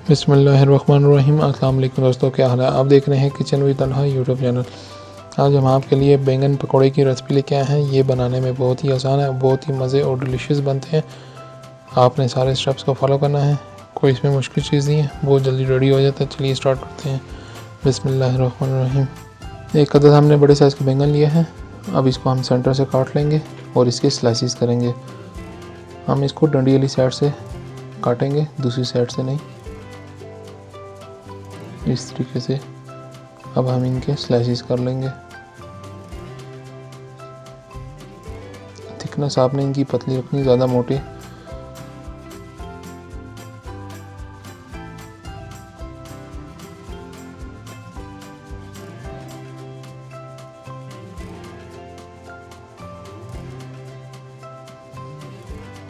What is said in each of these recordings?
बिस्मिल्लाहिर्रहमानिर्रहीम। अस्सलाम वालेकुम दोस्तों, क्या हाल है। आप देख रहे हैं किचन विद तन्हा यूट्यूब चैनल। आज हम आपके लिए बैंगन पकौड़े की रेसिपी लेके आए हैं। ये बनाने में बहुत ही आसान है, बहुत ही मज़े और डिलीशियस बनते हैं। आपने सारे स्टेप्स को फॉलो करना है, कोई इसमें मुश्किल चीज़ नहीं है, बहुत जल्दी रेडी हो जाता है। चलिए स्टार्ट करते हैं। बिस्मिल्लाहिर्रहमानिर्रहीम। एक अदद हमने बड़े साइज़ का बैंगन लिया है। अब इसको हम सेंटर से काट लेंगे और इसके स्लाइसिस करेंगे। हम इसको डंडी वाली साइड से काटेंगे, दूसरी साइड से नहीं, इस तरीके से। अब हम इनके स्लाइसिस कर लेंगे। थिकनेस आपने इनकी पतली रखनी, ज़्यादा मोटे।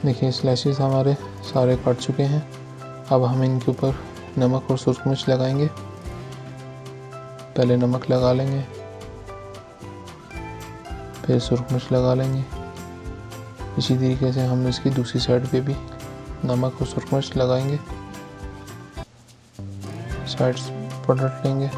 देखिए स्लाइसिस हमारे सारे कट चुके हैं। अब हम इनके ऊपर नमक और सुर्ख मिर्च लगाएंगे। पहले नमक लगा लेंगे, फिर सुर्ख मिर्च लगा लेंगे। इसी तरीके से हम इसकी दूसरी साइड पे भी नमक और सुर्ख मिर्च लगाएंगे। साइड्स पलट लेंगे।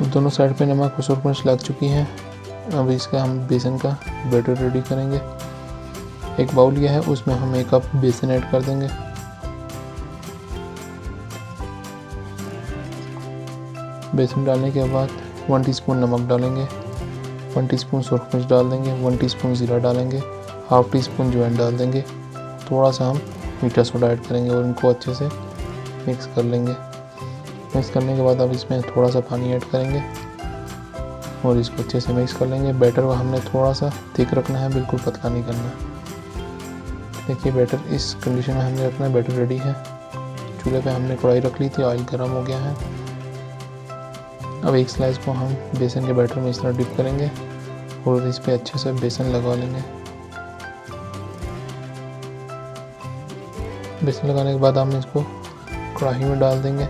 दोनों साइड पे नमक और सुर्ख मिर्च लग चुकी हैं। अब इसका हम बेसन का बैटर रेडी करेंगे। एक बाउल लिया है, उसमें हम 1 कप बेसन ऐड कर देंगे। बेसन डालने के बाद 1 टीस्पून नमक डालेंगे, 1 टीस्पून सुर्ख मिर्च डाल देंगे, 1 टीस्पून ज़ीरा डालेंगे, हाफ टीस्पून अजवाइन डाल देंगे। थोड़ा सा हम मीठा सोडा ऐड करेंगे और इनको अच्छे से मिक्स कर लेंगे। मिक्स करने के बाद अब इसमें थोड़ा सा पानी ऐड करेंगे और इसको अच्छे से मिक्स कर लेंगे। बैटर को हमने थोड़ा सा थिक रखना है, बिल्कुल पतला नहीं करना। देखिए बैटर इस कंडीशन में हमने रखना है। बैटर रेडी है। चूल्हे पे हमने कढ़ाई रख ली थी, ऑयल गर्म हो गया है। अब एक स्लाइस को हम बेसन के बैटर में इस तरह डिप करेंगे और इस पर अच्छे से बेसन लगा लेंगे। बेसन लगाने के बाद हम इसको कढ़ाई में डाल देंगे।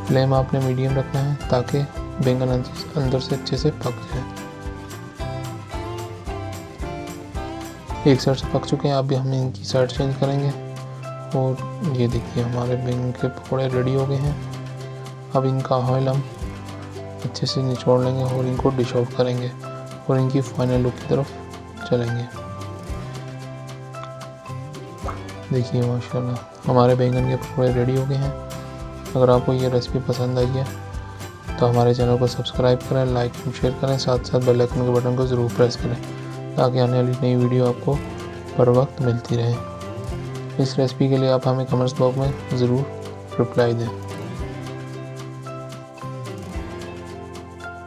फ्लेम आपने मीडियम रखना है ताकि बैंगन अंदर से अच्छे से पक जाए। एक साइड से पक चुके हैं, अभी हम इनकी साइड चेंज करेंगे और ये देखिए हमारे बैंगन के पकौड़े रेडी हो गए हैं। अब इनका ऑयल हम अच्छे से निचोड़ लेंगे और इनको डिश आउट करेंगे और इनकी फाइनल लुक की तरफ चलेंगे। देखिए माशाल्लाह हमारे बैंगन के पकौड़े रेडी हो गए हैं। अगर आपको ये रेसिपी पसंद आई है तो हमारे चैनल को सब्सक्राइब करें, लाइक एंड शेयर करें, साथ साथ बेल आइकन के बटन को ज़रूर प्रेस करें ताकि आने वाली नई वीडियो आपको बर वक्त मिलती रहे। इस रेसिपी के लिए आप हमें कमेंट्स बॉक्स में ज़रूर रिप्लाई दें।